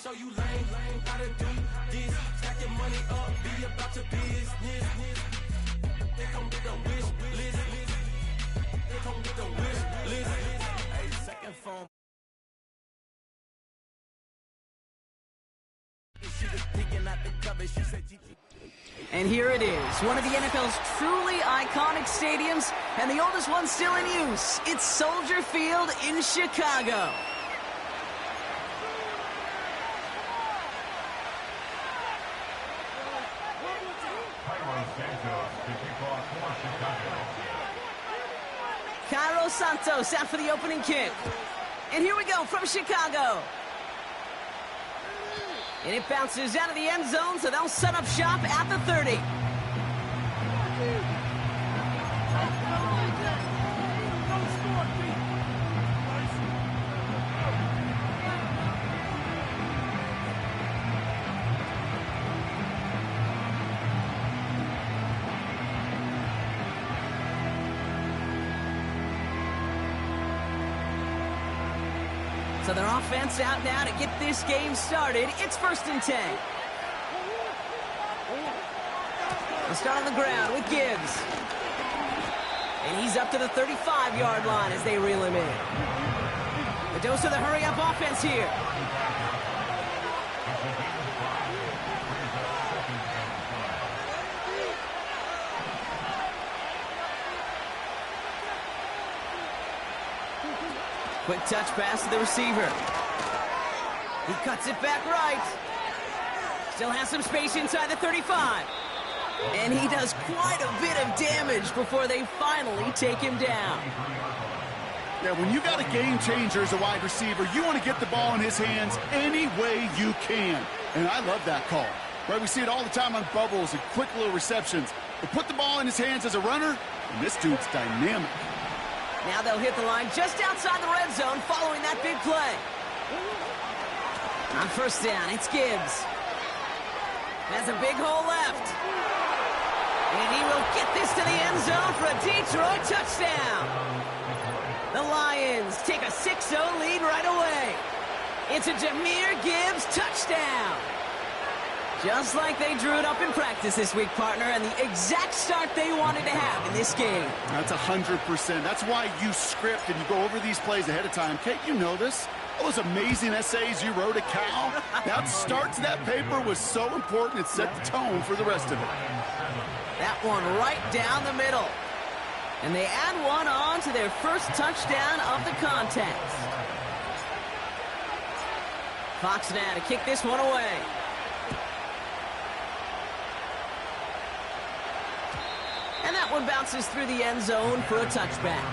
show you lame, how to do this. Stack your money up, be about your business. They come with the wish list. They come with the wish list. Hey, second phone. She was peeking at the cover, she said, and here it is, one of the NFL's truly iconic stadiums, and the oldest one still in use. It's Soldier Field in Chicago. Cairo Santos out for the opening kick. And here we go from Chicago. And it bounces out of the end zone, so they'll set up shop at the 30. So their offense out now to get this game started. It's 1st and 10. They'll start on the ground with Gibbs. And he's up to the 35-yard line as they reel him in. The dose of the hurry-up offense here. Quick touch pass to the receiver. He cuts it back right. Still has some space inside the 35. And he does quite a bit of damage before they finally take him down. Yeah, when you got a game changer as a wide receiver, you want to get the ball in his hands any way you can. And I love that call. Right, we see it all the time on bubbles and quick little receptions. But put the ball in his hands as a runner, and this dude's dynamic. Now they'll hit the line just outside the red zone following that big play. On 1st down, it's Gibbs. Has a big hole left. And he will get this to the end zone for a Detroit touchdown. The Lions take a 6-0 lead right away. It's a Jahmyr Gibbs touchdown. Just like they drew it up in practice this week, partner, and the exact start they wanted to have in this game. That's 100%. That's why you script and you go over these plays ahead of time. Kate, you know this. All those amazing essays you wrote at Cal. That start to that paper was so important. It set the tone for the rest of it. That one right down the middle. And they add one on to their first touchdown of the contest. Fox now to kick this one away. And that one bounces through the end zone for a touchback.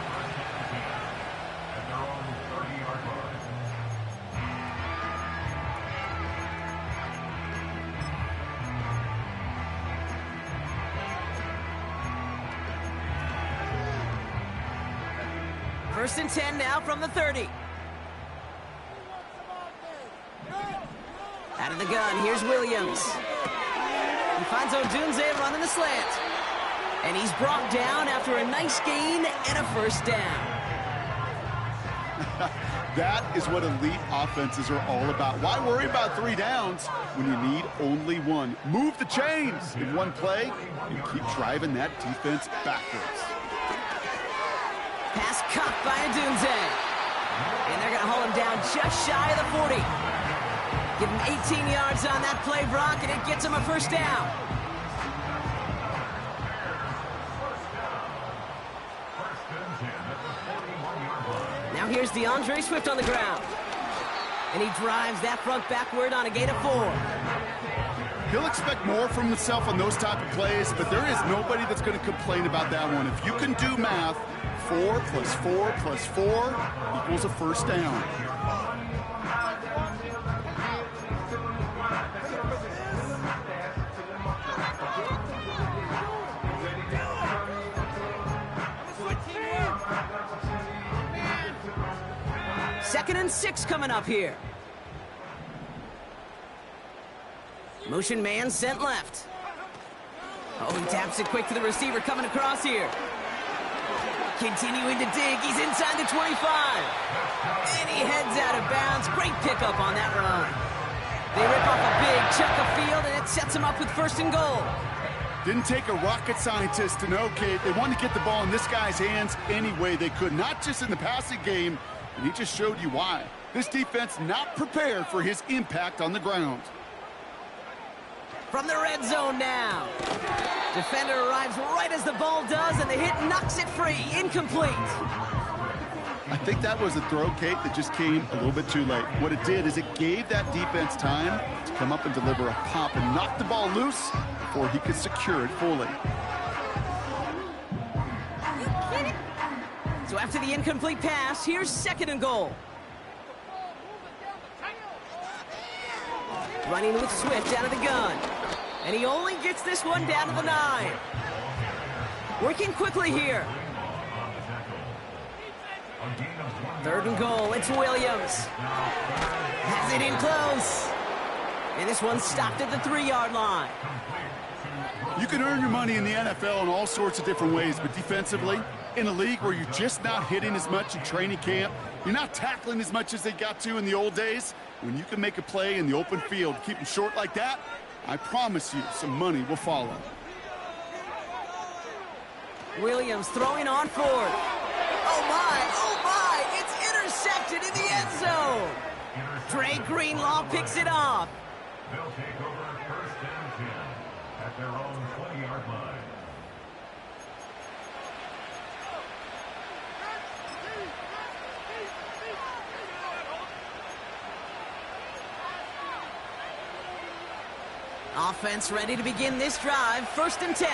First and 10 now from the 30. Out of the gun, here's Williams. He finds Odunze running the slant. And he's brought down after a nice gain and a 1st down. That is what elite offenses are all about. Why worry about 3 downs when you need only 1? Move the chains in one play and keep driving that defense backwards. Pass caught by Odunze. And they're going to hold him down just shy of the 40. Give him 18 yards on that play, Brock, and it gets him a 1st down. Now here's DeAndre Swift on the ground. And he drives that front backward on a gain of 4. He'll expect more from himself on those type of plays, but there is nobody that's going to complain about that one. If you can do math, 4 plus 4 plus 4 equals a 1st down. Second and 6 coming up here. Motion man sent left. Oh, he taps it quick to the receiver coming across here. Continuing to dig. He's inside the 25. And he heads out of bounds. Great pickup on that run. They rip off a big chunk of field, and it sets them up with 1st and goal. Didn't take a rocket scientist to know, Kate. They wanted to get the ball in this guy's hands any way they could, not just in the passing game, and he just showed you why. This defense not prepared for his impact on the ground. From the red zone now. Defender arrives right as the ball does, and the hit knocks it free. Incomplete. I think that was a throw, Kate, that just came a little bit too late. What it did is it gave that defense time to come up and deliver a pop and knock the ball loose before he could secure it fully. So after the incomplete pass, here's 2nd and goal. Running with Swift out of the gun. And he only gets this one down to the 9. Working quickly here. 3rd and goal, it's Williams. Has it in close. And this one's stopped at the 3-yard line. You can earn your money in the NFL in all sorts of different ways, but defensively, in a league where you're just not hitting as much in training camp, you're not tackling as much as they got to in the old days, when you can make a play in the open field, keep them short like that, I promise you some money will follow. Williams throwing on 4th. Oh my, it's intercepted in the end zone. Dre Greenlaw picks it off. They'll take over 1st and 10 at their own 20-yard line. Offense ready to begin this drive. 1st and 10.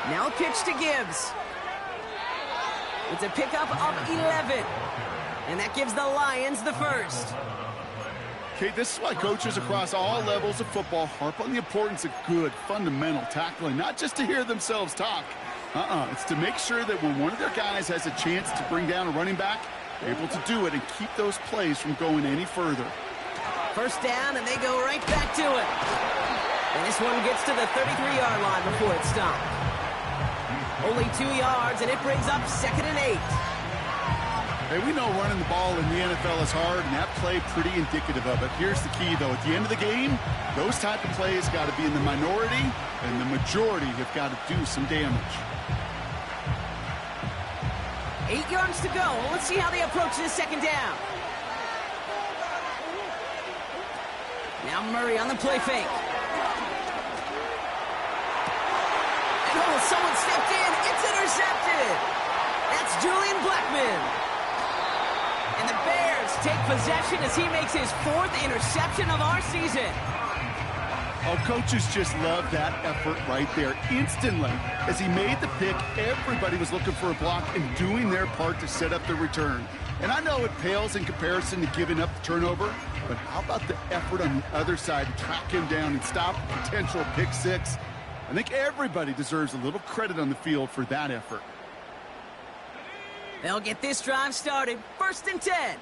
Now a pitch to Gibbs. It's a pickup of 11. And that gives the Lions the 1st. Okay, this is why coaches across all levels of football harp on the importance of good, fundamental tackling, not just to hear themselves talk. It's to make sure that when one of their guys has a chance to bring down a running back, they're able to do it and keep those plays from going any further. 1st down, and they go right back to it. And this one gets to the 33-yard line before it's stopped. Only 2 yards, and it brings up 2nd and 8. Hey, we know running the ball in the NFL is hard, and that play pretty indicative of it. Here's the key, though. At the end of the game, those type of plays got to be in the minority, and the majority have got to do some damage. 8 yards to go. Let's see how they approach this 2nd down. Now Murray on the play fake. And someone stepped in. It's intercepted. That's Julian Blackman. And the Bears take possession as he makes his 4th interception of our season. Oh, coaches just love that effort right there. Instantly, as he made the pick, everybody was looking for a block and doing their part to set up the return. And I know it pales in comparison to giving up the turnover, but how about the effort on the other side to track him down and stop a potential pick 6? I think everybody deserves a little credit on the field for that effort. They'll get this drive started. 1st and 10.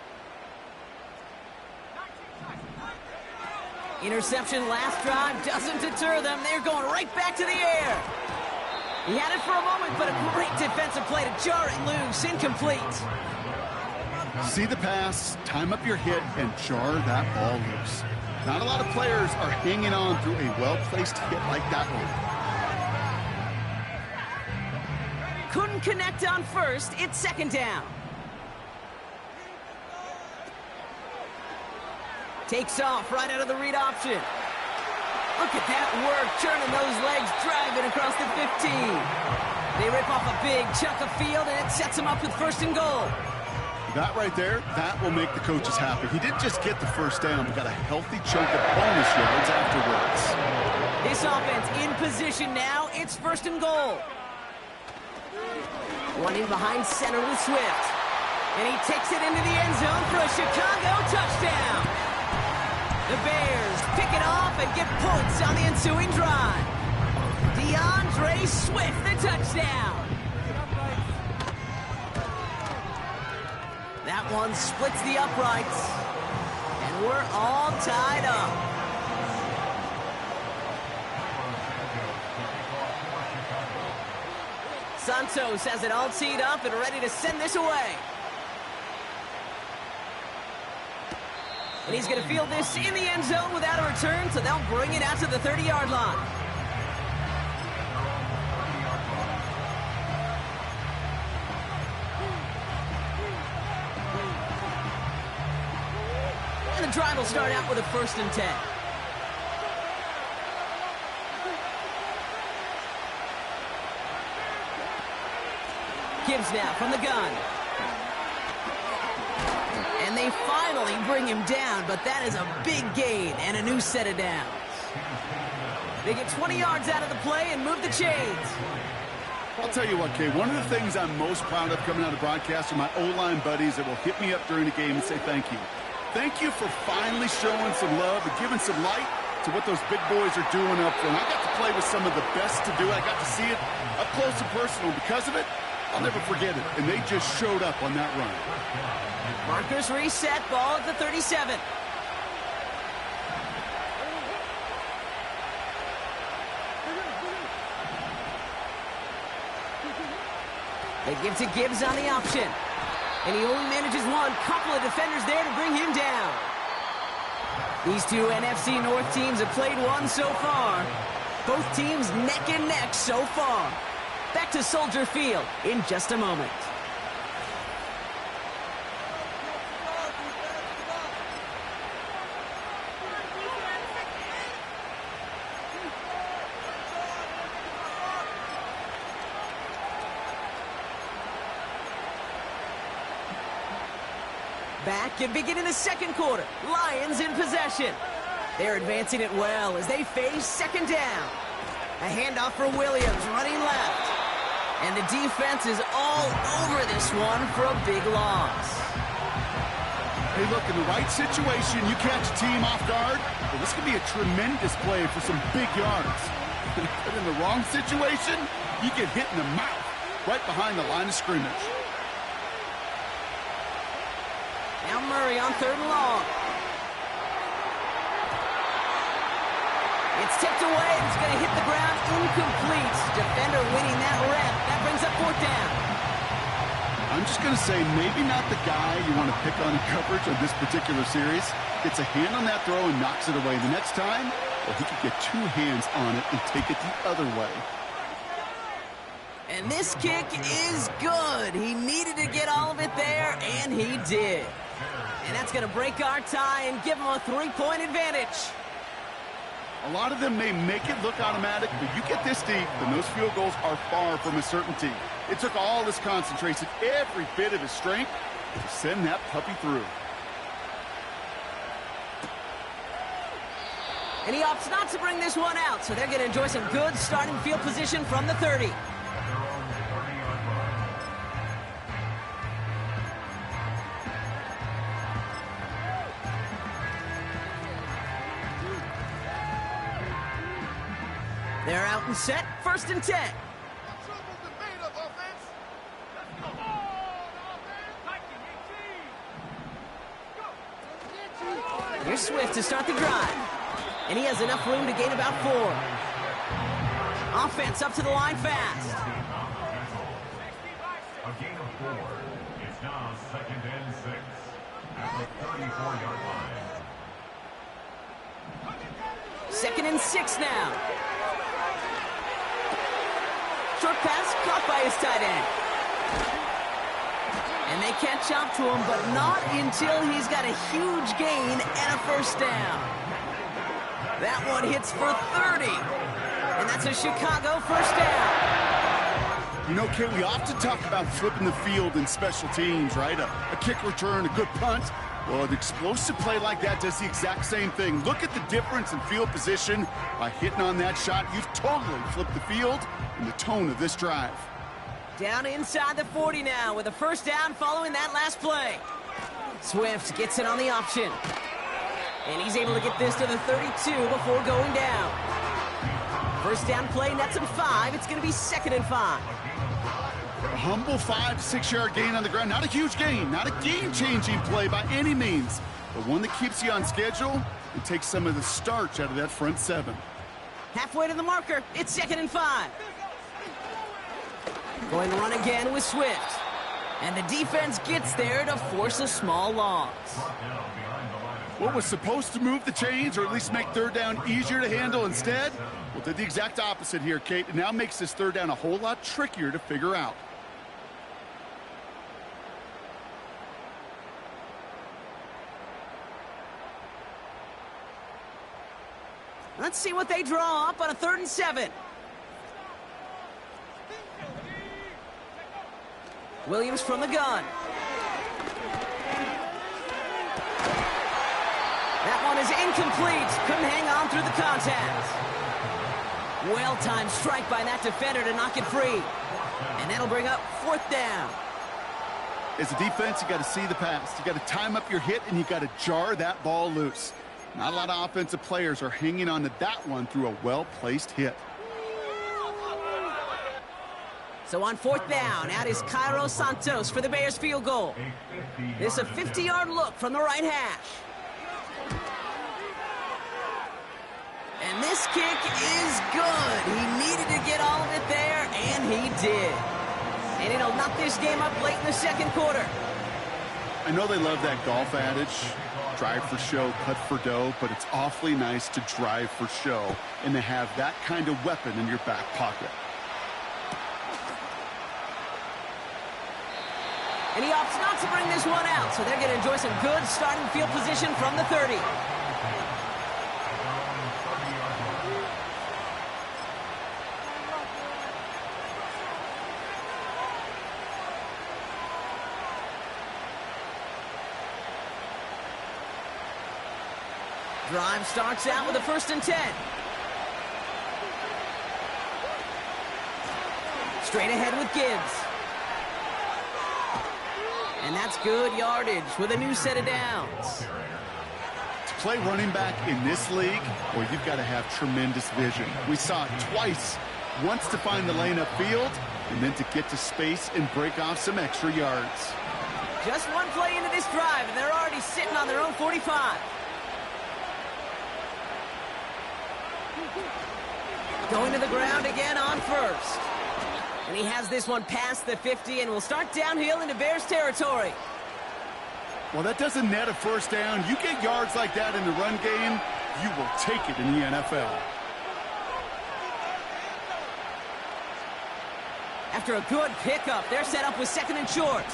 Interception last drive doesn't deter them. They're going right back to the air. He had it for a moment, but a great defensive play to jar it loose. Incomplete. See the pass, time up your hit, and jar that ball loose. Not a lot of players are hanging on through a well-placed hit like that one. Couldn't connect on 1st. It's 2nd down. Takes off right out of the read option. Look at that work, turning those legs, driving across the 15. They rip off a big chunk of field, and it sets them up with 1st and goal. That right there, that will make the coaches happy. He didn't just get the 1st down, but got a healthy chunk of bonus yards afterwards. This offense in position now. It's 1st and goal. Running behind center with Swift. And he takes it into the end zone for a Chicago touchdown. The Bears pick it off and get points on the ensuing drive. DeAndre Swift, the touchdown. That one splits the uprights. And we're all tied up. Santos has it all teed up and ready to send this away. And he's going to field this in the end zone without a return, so they'll bring it out to the 30-yard line. And the drive will start out with a 1st and 10. Gibbs now from the gun. And they finally bring him down, but that is a big gain and a new set of downs. They get 20 yards out of the play and move the chains. I'll tell you what, Kay, one of the things I'm most proud of coming out of broadcast are my O-line buddies that will hit me up during the game and say thank you. Thank you for finally showing some love and giving some light to what those big boys are doing up front. I got to play with some of the best to do it. I got to see it up close and personal. Because of it, I'll never forget it. And they just showed up on that run. Markers reset, ball at the 37. They give to Gibbs on the option. And he only manages one. Couple of defenders there to bring him down. These two NFC North teams have played one so far. Both teams neck and neck so far. Back to Soldier Field in just a moment. Back and beginning the second quarter. Lions in possession. They're advancing it well as they face 2nd down. A handoff for Williams running left. And the defense is all over this one for a big loss. Hey, look, in the right situation, you catch a team off guard, well, this could be a tremendous play for some big yards. But in the wrong situation, you get hit in the mouth right behind the line of scrimmage. Now Murray on 3rd and long. It's tipped away. It's going to hit the ground incomplete. Defender winning that rep. That brings up 4th down. I'm just going to say maybe not the guy you want to pick on in coverage on this particular series. Gets a hand on that throw and knocks it away. The next time, well, he could get 2 hands on it and take it the other way. And this kick is good. He needed to get all of it there, and he did. And that's going to break our tie and give him a 3-point advantage. A lot of them may make it look automatic, but you get this deep, and those field goals are far from a certainty. It took all his concentration, every bit of his strength, to send that puppy through. And he opts not to bring this one out, so they're going to enjoy some good starting field position from the 30. They're out and set, 1st and 10. Here's Swift to start the drive. And he has enough room to gain about 4. Offense up to the line fast. A gain of 4. It's now 2nd and 6 at the 34-yard line. 2nd and 6 now. Short pass caught by his tight end. And they catch up to him, but not until he's got a huge gain and a 1st down. That one hits for 30. And that's a Chicago 1st down. You know, Kay, we often talk about flipping the field in special teams, right? A kick return, a good punt. Well, an explosive play like that does the exact same thing. Look at the difference in field position. By hitting on that shot, you've totally flipped the field and the tone of this drive. Down inside the 40 now with a 1st down following that last play. Swift gets it on the option. And he's able to get this to the 32 before going down. 1st down play, nets him 5. It's going to be 2nd and 5. A humble 5 to 6 yard gain on the ground. Not a huge gain, not a game-changing play by any means, but one that keeps you on schedule and takes some of the starch out of that front 7. Halfway to the marker, it's 2nd and 5. Going to run again with Swift. And the defense gets there to force a small loss. What was supposed to move the chains, or at least make third down easier to handle instead? Well, did the exact opposite here, Kate. It now makes this third down a whole lot trickier to figure out. Let's see what they draw up on a 3rd and 7. Williams from the gun. That one is incomplete. Couldn't hang on through the contact. Well-timed strike by that defender to knock it free. And that'll bring up 4th down. As a defense, you got to see the pass. You got to time up your hit, and you got to jar that ball loose. Not a lot of offensive players are hanging on to that one through a well-placed hit. So on 4th down, out is Cairo Santos for the Bears field goal. This is a 50-yard look from the right hash. And this kick is good. He needed to get all of it there, and he did. And it'll knock this game up late in the 2nd quarter. I know they love that golf adage, drive for show, cut for dough, but it's awfully nice to drive for show and to have that kind of weapon in your back pocket. And he opts not to bring this one out, so they're going to enjoy some good starting field position from the 30. Drive starts out with a 1st and 10. Straight ahead with Gibbs. And that's good yardage with a new set of downs. To play running back in this league, boy, you've got to have tremendous vision. We saw it twice. Once to find the lane upfield, and then to get to space and break off some extra yards. Just one play into this drive, and they're already sitting on their own 45. Going to the ground again on 1st. And he has this one past the 50 and will start downhill into Bears territory. Well, that doesn't net a 1st down. You get yards like that in the run game, you will take it in the NFL. After a good pickup, they're set up with 2nd and short.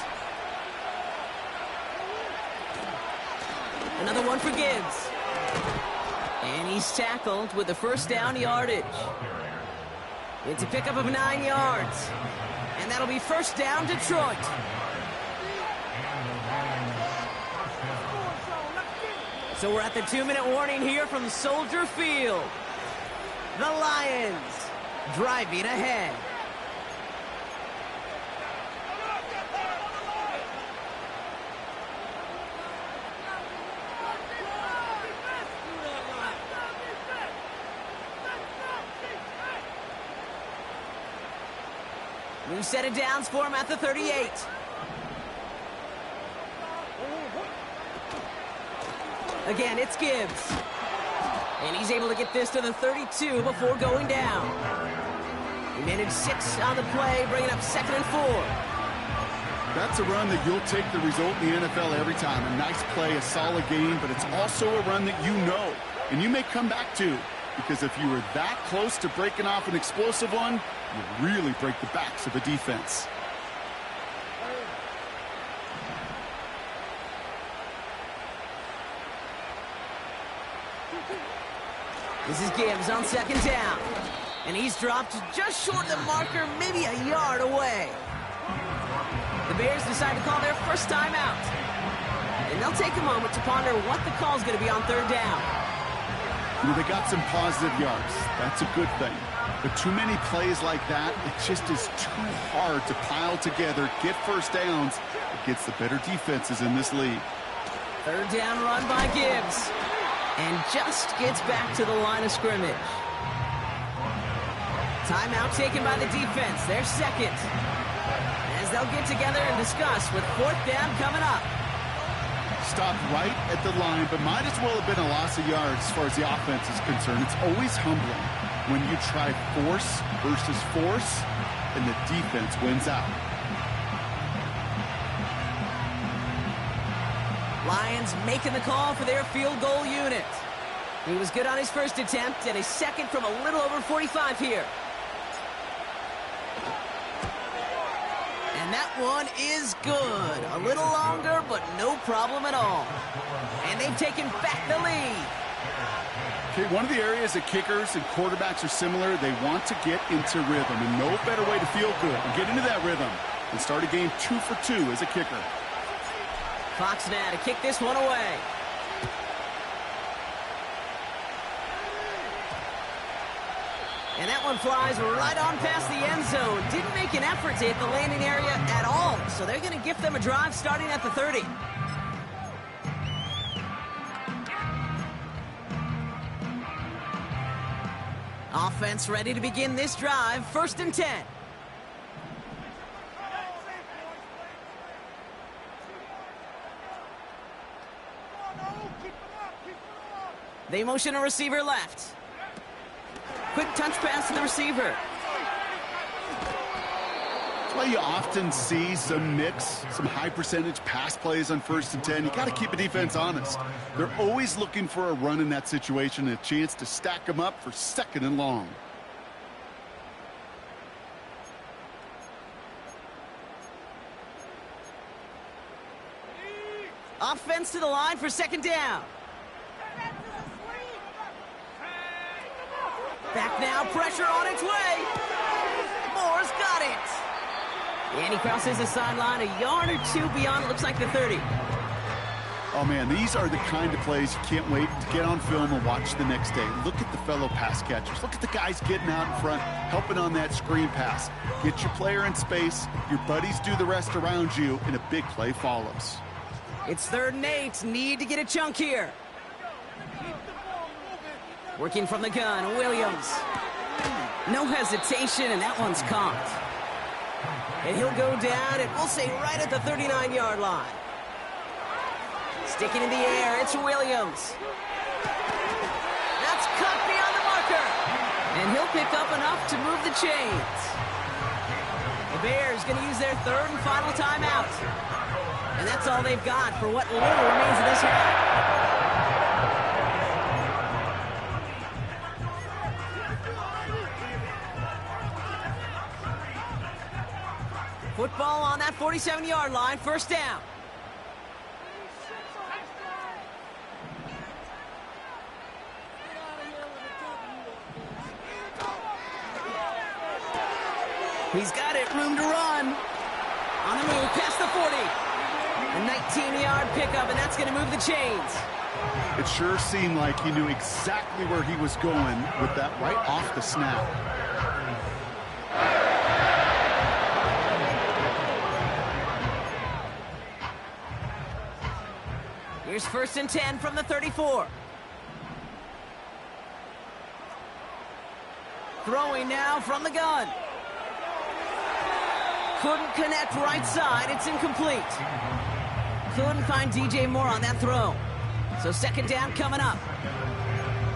Another one for Gibbs. And he's tackled with the 1st down yardage. It's a pickup of 9 yards. And that'll be 1st down Detroit. So we're at the 2-minute warning here from Soldier Field. The Lions driving ahead. New set of downs for him at the 38. Again, it's Gibbs. And he's able to get this to the 32 before going down. He managed 6 on the play, bringing up 2nd and 4. That's a run that you'll take the result in the NFL every time. A nice play, a solid game, but it's also a run that you know and you may come back to. Because if you were that close to breaking off an explosive one, you really break the backs of a defense. This is Gibbs on 2nd down. And he's dropped just short of the marker, maybe a yard away. The Bears decide to call their first timeout. And they'll take a moment to ponder what the call is going to be on 3rd down. You know, they got some positive yards. That's a good thing. But too many plays like that, it just is too hard to pile together, get 1st downs against the better defenses in this league. 3rd down run by Gibbs. And just gets back to the line of scrimmage. Timeout taken by the defense. Their 2nd. As they'll get together and discuss with 4th down coming up. Stopped right at the line, but might as well have been a loss of yards as far as the offense is concerned. It's always humbling when you try force versus force, and the defense wins out. Lions making the call for their field goal unit. He was good on his first attempt, and a second from a little over 45 here. And that one is good. A little longer, but no problem at all. And they've taken back the lead. Okay, one of the areas that kickers and quarterbacks are similar, they want to get into rhythm, and no better way to feel good and get into that rhythm and start a game 2 for 2 as a kicker. Fox now to kick this one away. And that one flies right on past the end zone. Didn't make an effort to hit the landing area at all. So they're going to gift them a drive starting at the 30. Offense ready to begin this drive. 1st and 10. They motion a receiver left. Quick touch pass to the receiver. That's why you often see some mix, some high percentage pass plays on 1st and 10. You got to keep a defense honest. They're always looking for a run in that situation and a chance to stack them up for 2nd and long. Offense to the line for 2nd down. Back now, pressure on its way. Moore's got it. And he crosses the sideline a yard or 2 beyond, it looks like the 30. Oh, man, these are the kind of plays you can't wait to get on film and watch the next day. Look at the fellow pass catchers. Look at the guys getting out in front, helping on that screen pass. Get your player in space, your buddies do the rest around you, and a big play follows. It's 3rd and 8. Need to get a chunk here. Working from the gun, Williams. No hesitation, and that one's caught. And he'll go down, and we'll say right at the 39-yard line. Sticking in the air, it's Williams. That's caught beyond the marker. And he'll pick up enough to move the chains. The Bears going to use their 3rd and final timeout. And that's all they've got for what little remains of this half. Football on that 47-yard line, 1st down. He's got it, room to run. On the move, past the 40. A 19-yard pickup, and that's going to move the chains. It sure seemed like he knew exactly where he was going with that right off the snap. Here's 1st and 10 from the 34. Throwing now from the gun. Couldn't connect right side. It's incomplete. Couldn't find DJ Moore on that throw. So 2nd down coming up.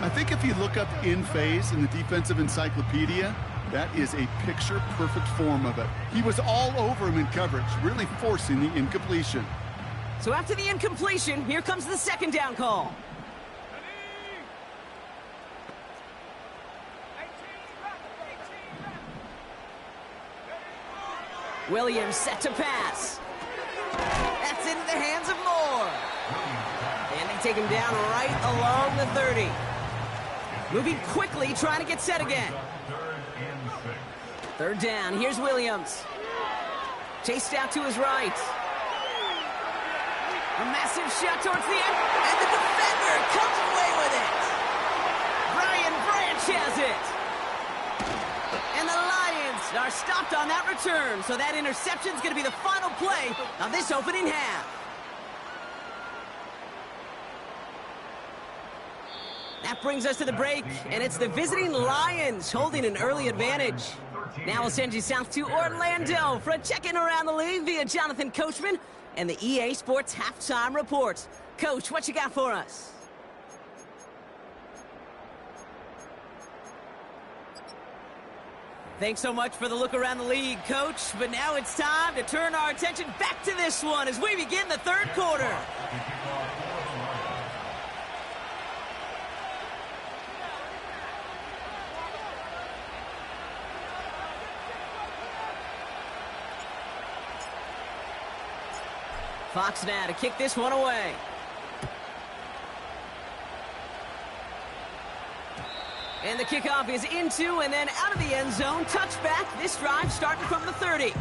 I think if you look up in phase in the defensive encyclopedia, that is a picture-perfect form of it. He was all over him in coverage, really forcing the incompletion. So after the incompletion, here comes the 2nd down call. Williams set to pass. That's into the hands of Moore. And they take him down right along the 30. Moving quickly, trying to get set again. 3rd down, here's Williams. Chased out to his right. A massive shot towards the end, and the defender comes away with it. Brian Branch has it. And the Lions are stopped on that return, so that interception is going to be the final play of this opening half. That brings us to the break, and it's the visiting Lions holding an early advantage. Now we'll send you south to Orlando for a check-in around the league via Jonathan Coachman and the EA Sports Halftime Report. Coach, what you got for us? Thanks so much for the look around the league, Coach. But now it's time to turn our attention back to this one as we begin the third quarter. Fox now to kick this one away. And the kickoff is into and then out of the end zone. Touchback. This drive starting from the 30.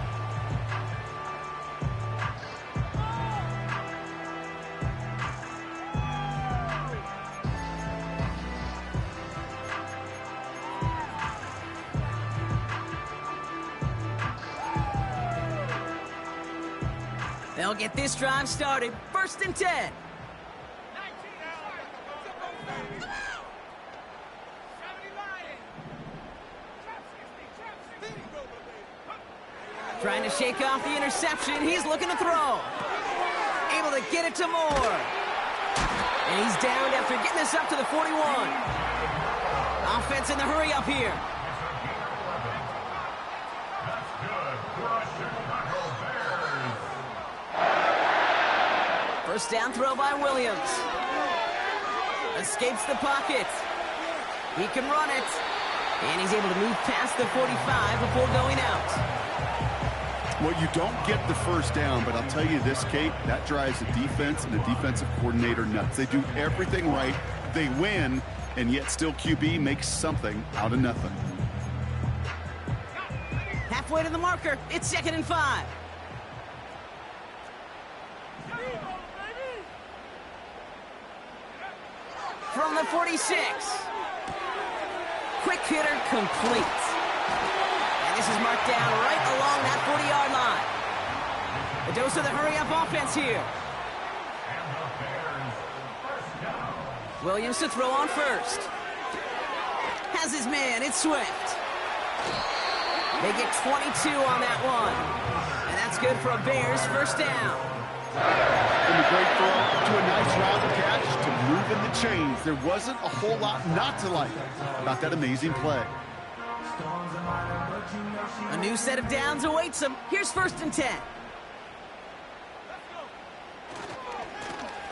They'll get this drive started. 1st and 10. Trying to shake off the interception. He's looking to throw. Able to get it to Moore. And he's downed after getting this up to the 41. Offense in the hurry up here. First down throw by Williams. Escapes the pocket. He can run it. And he's able to move past the 45 before going out. Well, you don't get the first down, but I'll tell you this, Kate, that drives the defense and the defensive coordinator nuts. They do everything right. They win, and yet still QB makes something out of nothing. Halfway to the marker. It's 2nd and 5. From the 46. Quick hitter complete. And this is marked down right along that 40-yard line. A dose of the hurry-up offense here. Williams to throw on first. Has his man. It's Swift. They get 22 on that one. And that's good for a Bears first down. From a great throw to a nice round catch to moving the chains. There wasn't a whole lot not to like about that amazing play. A new set of downs awaits him. Here's 1st and 10.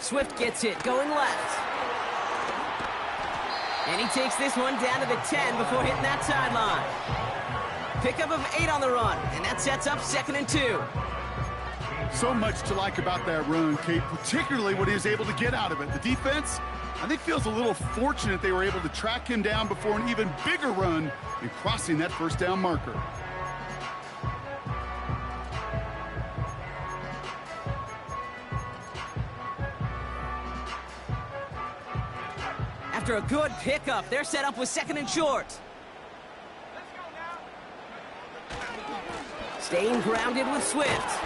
Swift gets it, going left. And he takes this one down to the 10 before hitting that sideline. Pickup of 8 on the run, and that sets up 2nd and 2. So much to like about that run, Kate, particularly what he was able to get out of it. The defense, I think, feels a little fortunate they were able to track him down before an even bigger run and crossing that first down marker. After a good pickup, they're set up with 2nd and short. Staying grounded with Swift.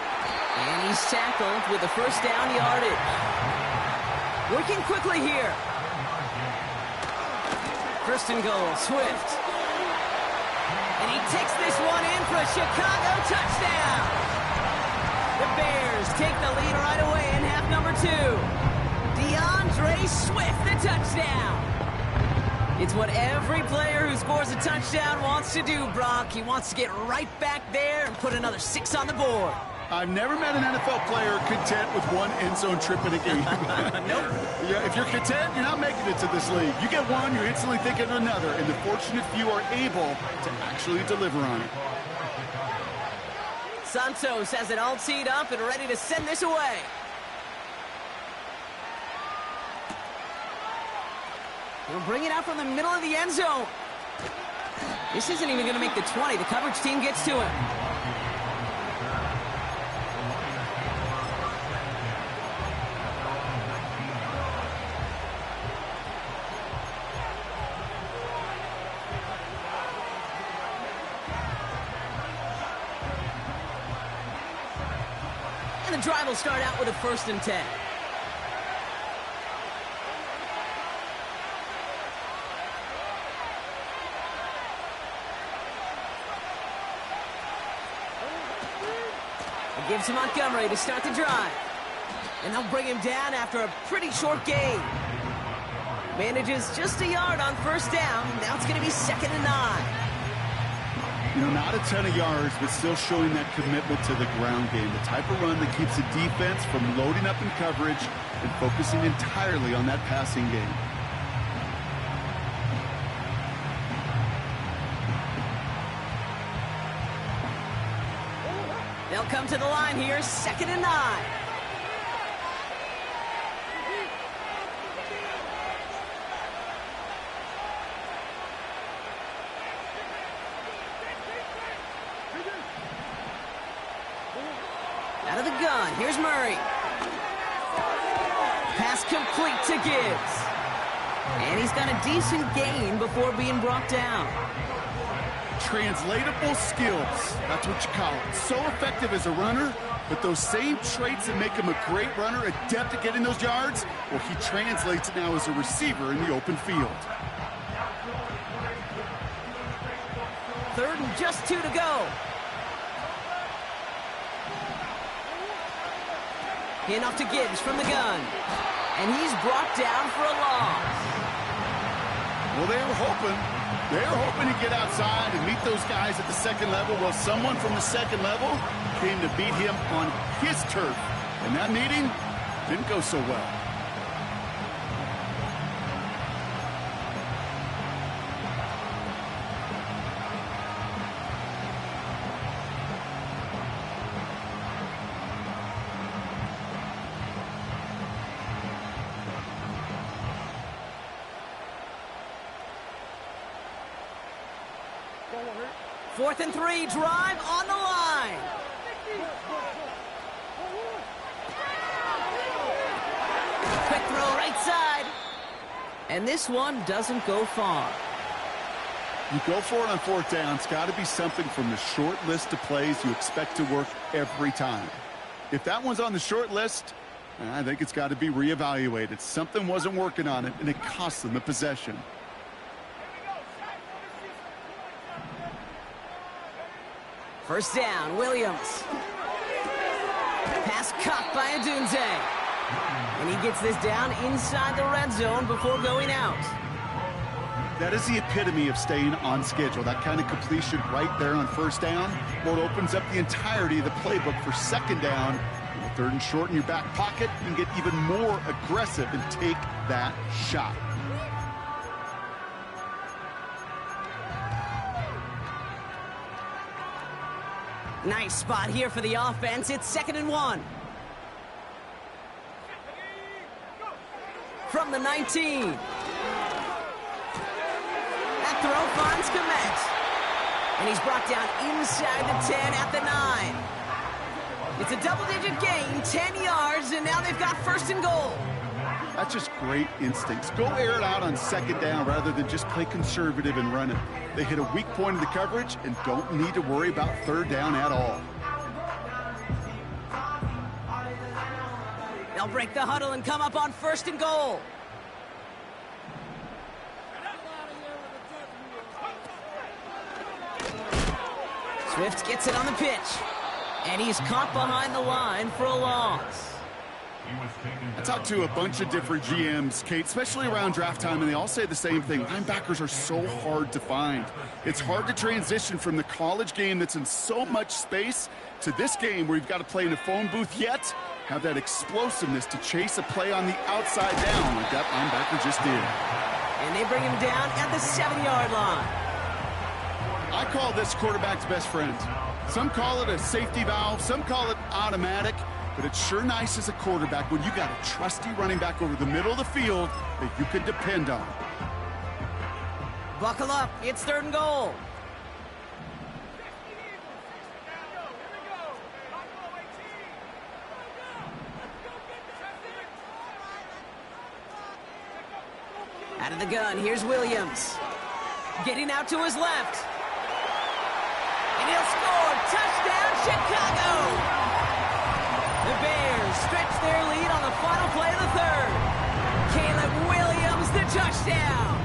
And he's tackled with the first down yardage. Working quickly here. 1st and goal, Swift. And he takes this one in for a Chicago touchdown. The Bears take the lead right away in half number 2. DeAndre Swift, the touchdown. It's what every player who scores a touchdown wants to do, Brock. He wants to get right back there and put another 6 on the board. I've never met an NFL player content with one end zone trip in a game. Nope. Yeah, if you're content, you're not making it to this league. You get one, you're instantly thinking of another, and the fortunate few are able to actually deliver on it. Santos has it all teed up and ready to send this away. He'll bring it out from the middle of the end zone. This isn't even going to make the 20. The coverage team gets to him. And the drive will start out with a 1st and 10. It gives him Montgomery to start the drive. And they'll bring him down after a pretty short gain. Manages just a yard on 1st down. Now it's going to be 2nd and 9. You know, not a ton of yards, but still showing that commitment to the ground game. The type of run that keeps the defense from loading up in coverage and focusing entirely on that passing game. They'll come to the line here, 2nd and 9. Out of the gun, here's Murray. Pass complete to Gibbs. And he's got a decent gain before being brought down. Translatable skills, that's what you call it. So effective as a runner, but those same traits that make him a great runner, adept at getting those yards, well, he translates it now as a receiver in the open field. 3rd and just 2 to go. Hand off to Gibbs from the gun. And he's brought down for a loss. Well, they were hoping to get outside and meet those guys at the 2nd level. Well, someone from the 2nd level came to beat him on his turf. And that meeting didn't go so well. Fourth and 3, drive on the line. Quick throw right side. And this one doesn't go far. You go for it on 4th down. It's got to be something from the short list of plays you expect to work every time. If that one's on the short list, I think it's got to be reevaluated. Something wasn't working on it, and it cost them the possession. First down, Williams. Pass caught by Adunze. And he gets this down inside the red zone before going out. That is the epitome of staying on schedule. That kind of completion right there on 1st down. Well, it opens up the entirety of the playbook for 2nd down. With 3rd and short in your back pocket, you can get even more aggressive and take that shot. Nice spot here for the offense. It's 2nd and 1. From the 19. That throw finds Kfav. And he's brought down inside the 10 at the 9. It's a double-digit gain, 10 yards, and now they've got 1st and goal. That's just great instincts. Go air it out on 2nd down rather than just play conservative and run it. They hit a weak point of the coverage and don't need to worry about 3rd down at all. They'll break the huddle and come up on 1st and goal. Swift gets it on the pitch. And he's caught behind the line for a loss. I talked to a bunch of different GMs, Kate, especially around draft time, and they all say the same thing. Linebackers are so hard to find. It's hard to transition from the college game that's in so much space to this game where you've got to play in a phone booth, yet have that explosiveness to chase a play on the outside down like that linebacker just did. And they bring him down at the 7-yard line. I call this quarterback's best friend. Some call it a safety valve, some call it automatic. But it's sure nice as a quarterback when you got a trusty running back over the middle of the field that you can depend on. Buckle up. It's 3rd and goal. Out of the gun, here's Williams. Getting out to his left. And he'll score. Touchdown, Chicago! The Bears stretch their lead on the final play of the 3rd. Caleb Williams, the touchdown.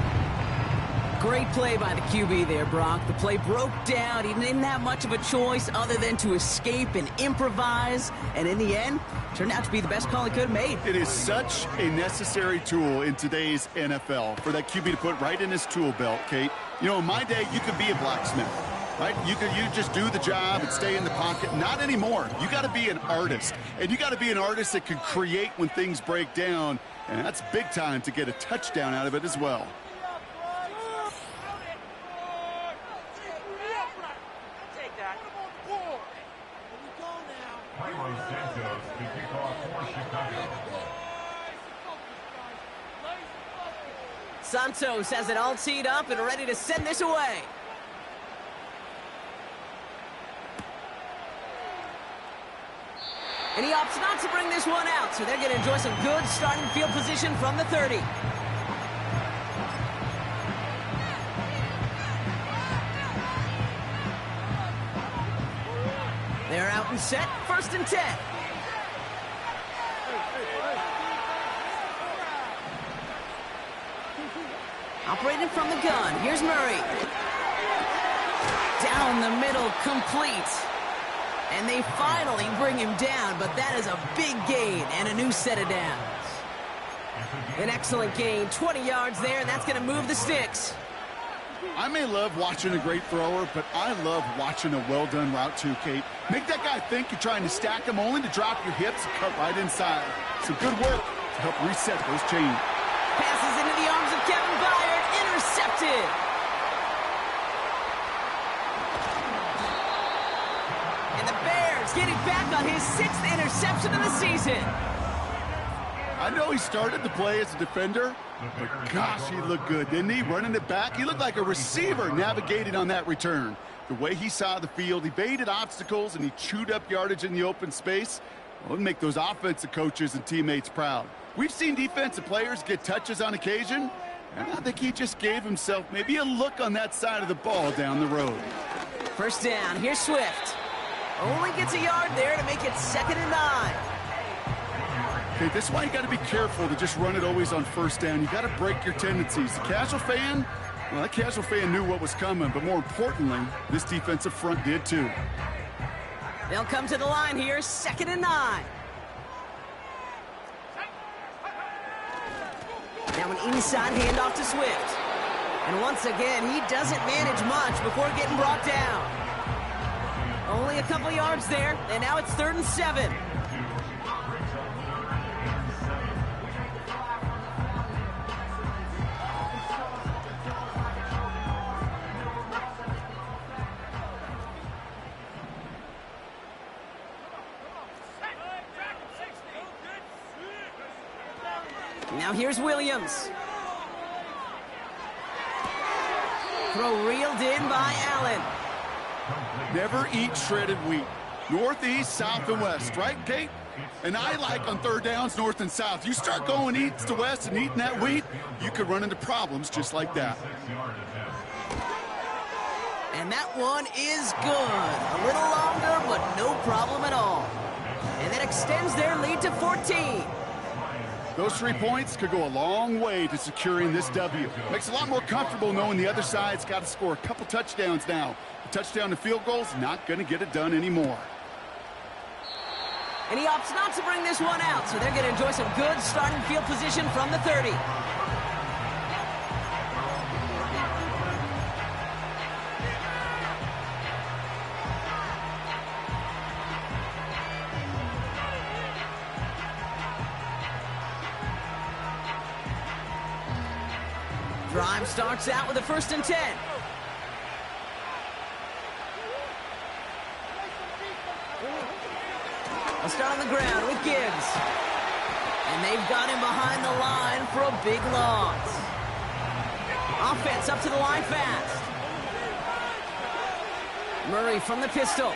Great play by the QB there, Brock. The play broke down. He didn't have much of a choice other than to escape and improvise. And in the end, turned out to be the best call he could have made. It is such a necessary tool in today's NFL for that QB to put right in his tool belt, Kate. You know, in my day, you could be a blacksmith. right? You just do the job and stay in the pocket. Not anymore. You got to be an artist, and you got to be an artist that can create when things break down, and that's big time to get a touchdown out of it as well. Santos has it all teed up and ready to send this away. And he opts not to bring this one out, so they're going to enjoy some good starting field position from the 30. They're out and set, 1st and 10. Operating from the gun, here's Murray. Down the middle, complete. And they finally bring him down, but that is a big gain and a new set of downs. An excellent gain, 20 yards there, and that's going to move the sticks. I may love watching a great thrower, but I love watching a well-done route too, Kate. Make that guy think you're trying to stack him only to drop your hips and cut right inside. Some good work to help reset those chains. Passes into the arms of Kevin Byard, intercepted. And the Bears getting back on his 6th interception of the season. I know he started to play as a defender, but gosh, he looked good, didn't he? Running it back, he looked like a receiver navigating on that return. The way he saw the field, he baited obstacles and he chewed up yardage in the open space. Well, it'll make those offensive coaches and teammates proud. We've seen defensive players get touches on occasion, and I think he just gave himself maybe a look on that side of the ball down the road. 1st down, here's Swift. Only gets a yard there to make it 2nd and 9. Okay, that's why you got to be careful to just run it always on 1st down. You got to break your tendencies. The casual fan, well, that casual fan knew what was coming, but more importantly, this defensive front did too. They'll come to the line here, 2nd and 9. Now an inside handoff to Swift. And once again, he doesn't manage much before getting brought down. Only a couple yards there, and now it's 3rd and 7. Now here's Williams. Throw reeled in by Allen. Never eat shredded wheat. Northeast, south, and west, right, Kate? And I like on 3rd downs, north and south. You start going east to west and eating that wheat, you could run into problems just like that. And that one is good. A little longer, but no problem at all. And that extends their lead to 14. Those 3 points could go a long way to securing this W. Makes it a lot more comfortable knowing the other side's got to score a couple touchdowns now. A touchdown to field goal's not going to get it done anymore. And he opts not to bring this one out, so they're going to enjoy some good starting field position from the 30. Drive starts out with a 1st and 10. They'll start on the ground with Gibbs. And they've got him behind the line for a big loss. Offense up to the line fast. Murray from the pistol.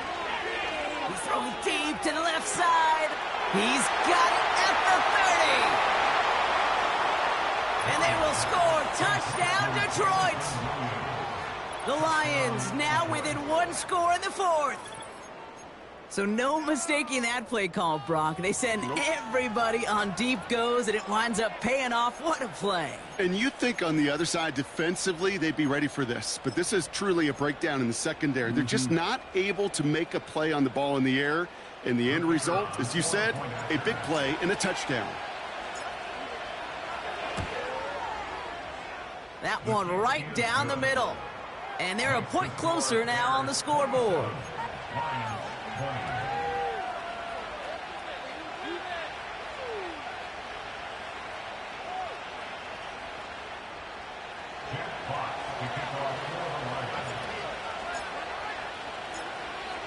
He throws deep to the left side. He's got it at the 30. And they will score. Touchdown, Detroit. The Lions now within 1 score in the 4th. So no mistaking that play call, Brock. They send everybody on deep goes, and it winds up paying off. What a play. And you think on the other side defensively they'd be ready for this, but this is truly a breakdown in the secondary. They're just not able to make a play on the ball in the air, and the end result, as you said, a big play and a touchdown. That one right down the middle. And they're a point closer now on the scoreboard. Lions 20.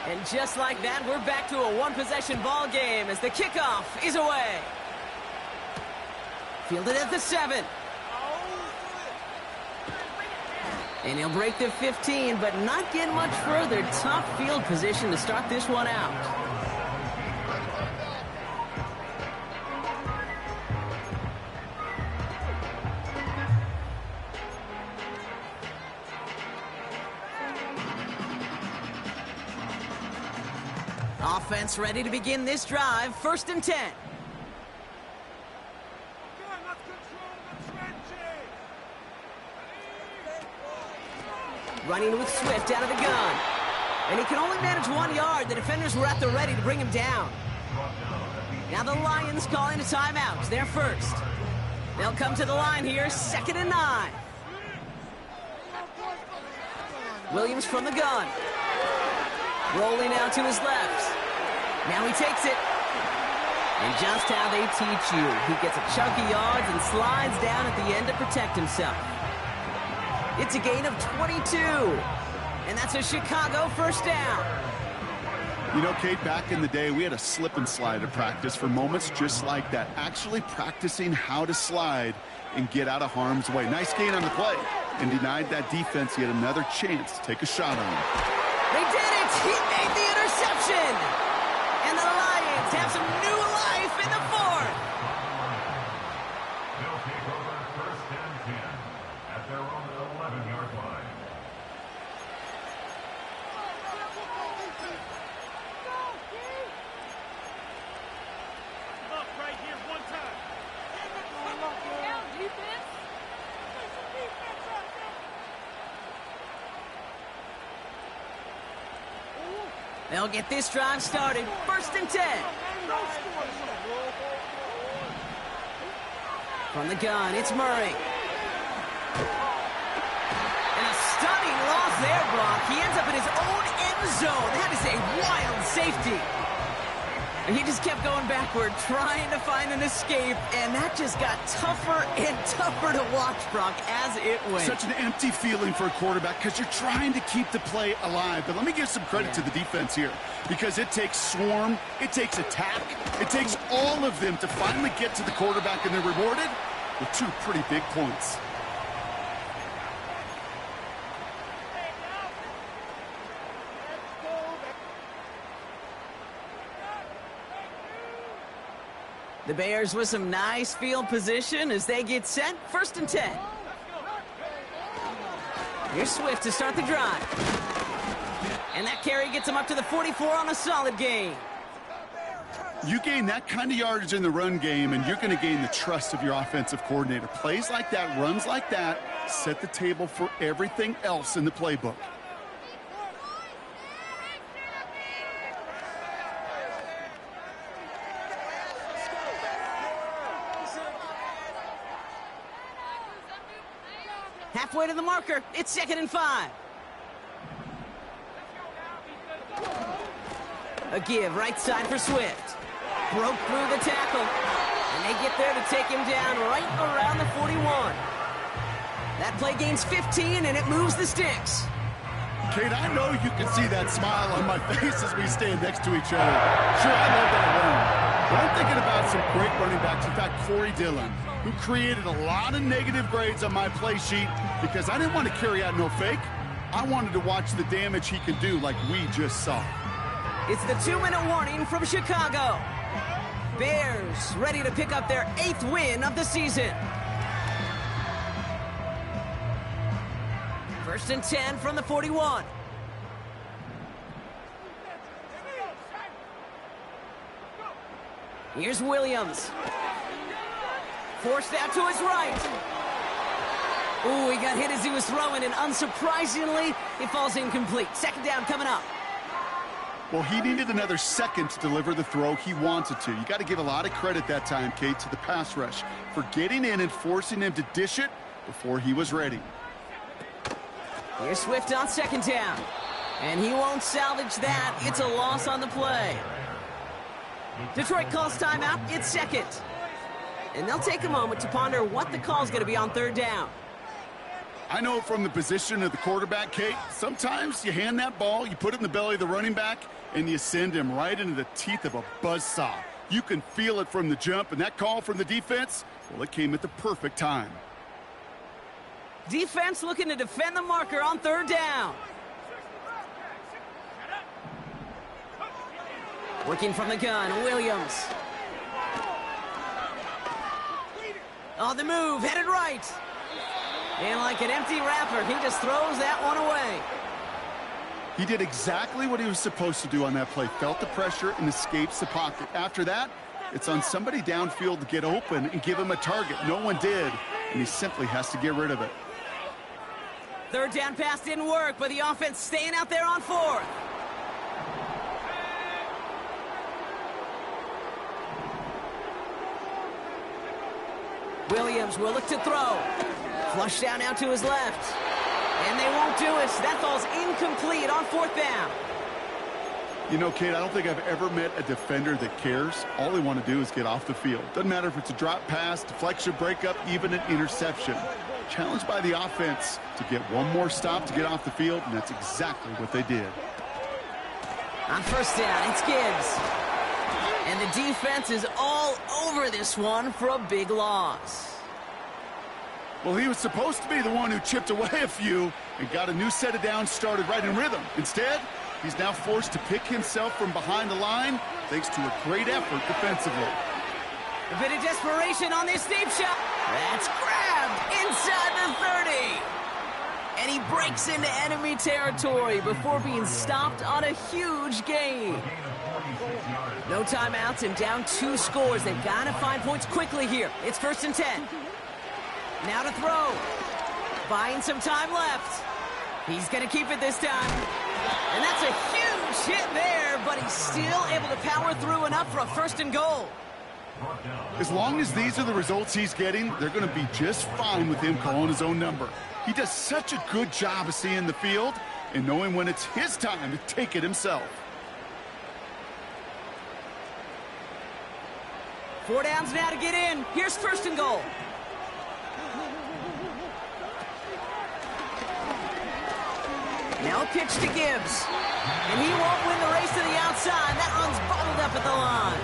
And just like that, we're back to a one-possession ball game as the kickoff is away. Fielded at the 7. And he'll break the 15, but not get much further. Tough field position to start this one out. Offense ready to begin this drive. 1st and 10. Running with Swift out of the gun. And he can only manage 1 yard. The defenders were at the ready to bring him down. Now the Lions calling a timeout. They're first. They'll come to the line here. 2nd and 9. Williams from the gun. Rolling out to his left. Now he takes it. And just how they teach you. He gets a chunk of yards and slides down at the end to protect himself. It's a gain of 22. And that's a Chicago 1st down. You know, Kate, back in the day, we had a slip and slide at practice for moments just like that. Actually practicing how to slide and get out of harm's way. Nice gain on the play. And denied that defense yet another chance to take a shot on him. They did it! He made the interception! And the Lions have some new life in the 4th. They'll take over 1st and 10 at their own 11-yard line. Up right here, one time. Defense. They'll get this drive started. 1st and 10. From the gun, it's Murray. And a stunning loss there, Brock. He ends up in his own end zone. That is a wild safety. And he just kept going backward, trying to find an escape, and that just got tougher and tougher to watch, Brock, as it went. Such an empty feeling for a quarterback because you're trying to keep the play alive. But let me give some credit to the defense here because it takes swarm, it takes attack, it takes all of them to finally get to the quarterback, and they're rewarded with 2 pretty big points. The Bears with some nice field position as they get set. 1st and 10. Here's Swift to start the drive. And that carry gets him up to the 44 on a solid gain. You gain that kind of yardage in the run game, and you're going to gain the trust of your offensive coordinator. Plays like that, runs like that, set the table for everything else in the playbook. Halfway to the marker. It's 2nd and 5. A give right side for Swift. Broke through the tackle. And they get there to take him down right around the 41. That play gains 15, and it moves the sticks. Kate, I know you can see that smile on my face as we stand next to each other. Sure, I love that run. But I'm thinking about some great running backs. In fact, Corey Dillon, who created a lot of negative grades on my play sheet because I didn't want to carry out no fake. I wanted to watch the damage he could do like we just saw. It's the 2-minute warning from Chicago. Bears ready to pick up their 8th win of the season. 1st and 10 from the 41. Here's Williams. Forced out to his right. Ooh, he got hit as he was throwing, and unsurprisingly, it falls incomplete. 2nd down coming up. Well, he needed another second to deliver the throw he wanted to. You got to give a lot of credit that time, Kate, to the pass rush for getting in and forcing him to dish it before he was ready. Here's Swift on second down. And he won't salvage that. It's a loss on the play. Detroit calls timeout. It's second. And they'll take a moment to ponder what the call is going to be on third down. I know from the position of the quarterback, Kate, sometimes you hand that ball, you put it in the belly of the running back, and you send him right into the teeth of a buzzsaw. You can feel it from the jump, and that call from the defense, well, it came at the perfect time. Defense looking to defend the marker on third down. Working from the gun, Williams. On the move, headed right. And like an empty wrapper, he just throws that one away. He did exactly what he was supposed to do on that play. Felt the pressure and escapes the pocket. After that, it's on somebody downfield to get open and give him a target. No one did, and he simply has to get rid of it. Third down pass didn't work, but the offense staying out there on fourth. Williams will look to throw. Flush down now to his left. And they won't do it. That ball's incomplete on fourth down. You know, Kate, I don't think I've ever met a defender that cares. All they want to do is get off the field. Doesn't matter if it's a drop pass, deflection, breakup, even an interception. Challenged by the offense to get one more stop to get off the field, and that's exactly what they did. On first down, it's Gibbs. And the defense is all over this one for a big loss. Well, he was supposed to be the one who chipped away a few and got a new set of downs started right in rhythm. Instead, he's now forced to pick himself from behind the line thanks to a great effort defensively. A bit of desperation on this deep shot. That's grabbed inside the 30. And he breaks into enemy territory before being stopped on a huge gain. No timeouts and down 2 scores. They've got to find points quickly here. It's 1st and 10. Now to throw. Buying some time left. He's going to keep it this time. And that's a huge hit there, but he's still able to power through enough for a 1st and goal. As long as these are the results he's getting, they're going to be just fine with him calling his own number. He does such a good job of seeing the field and knowing when it's his time to take it himself. 4 downs now to get in. Here's 1st and goal. Now a pitch to Gibbs. And he won't win the race to the outside. That one's bottled up at the line.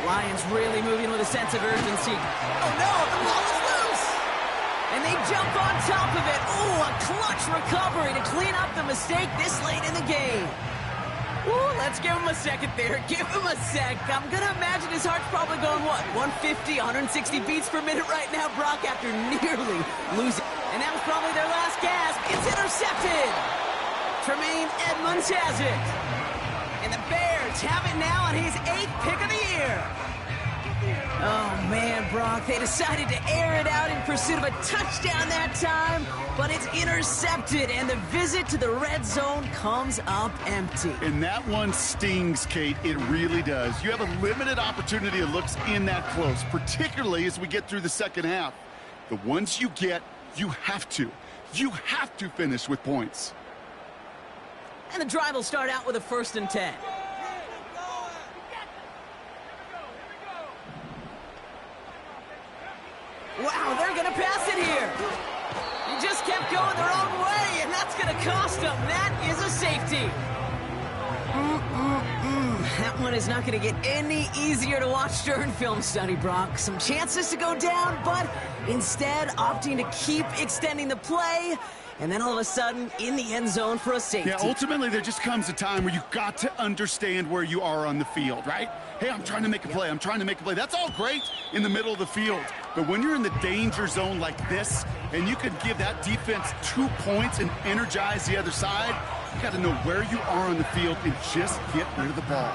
Lions really moving with a sense of urgency. Oh no, the ball is loose! And they jump on top of it. Ooh, a clutch recovery to clean up the mistake this late in the game. Ooh, let's give him a second there. Give him a sec. I'm going to imagine his heart's probably going, what, 150, 160 beats per minute right now, Brock, after nearly losing. And that was probably their last gasp. It's intercepted. Tremaine Edmonds has it. And the Bears have it now on his 8th pick of the year. Oh, man, Brock, they decided to air it out in pursuit of a touchdown that time, but it's intercepted, and the visit to the red zone comes up empty. And that one stings, Kate. It really does. You have a limited opportunity of looks in that close, particularly as we get through the second half. The ones you get, you have to finish with points. And the drive will start out with a 1st and 10. Wow, they're going to pass it here. He just kept going their own way, and that's going to cost them. That is a safety. That one is not going to get any easier to watch during film study, Brock. Some chances to go down, but instead opting to keep extending the play, and then all of a sudden in the end zone for a safety. Yeah, ultimately there just comes a time where you've got to understand where you are on the field, right? Hey, I'm trying to make a play. I'm trying to make a play. That's all great in the middle of the field. But when you're in the danger zone like this, and you can give that defense 2 points and energize the other side, you got to know where you are on the field and just get rid of the ball.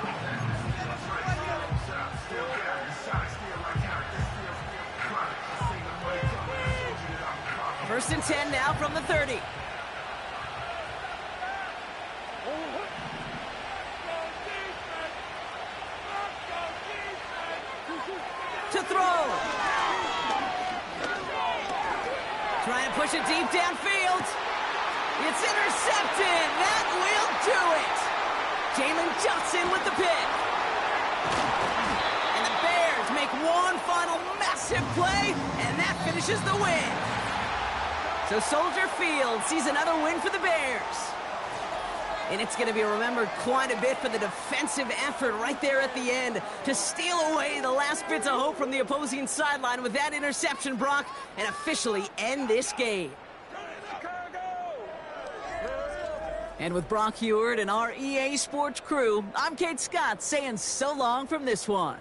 First and 10 now from the 30. To throw. Trying to push it deep downfield. It's intercepted. That will do it. Jalen Johnson with the pick. And the Bears make one final massive play, and that finishes the win. So Soldier Field sees another win for the Bears. And it's going to be remembered quite a bit for the defensive effort right there at the end to steal away the last bits of hope from the opposing sideline with that interception, Brock, and officially end this game. And with Brock Heward and our EA Sports crew, I'm Kate Scott saying so long from this one.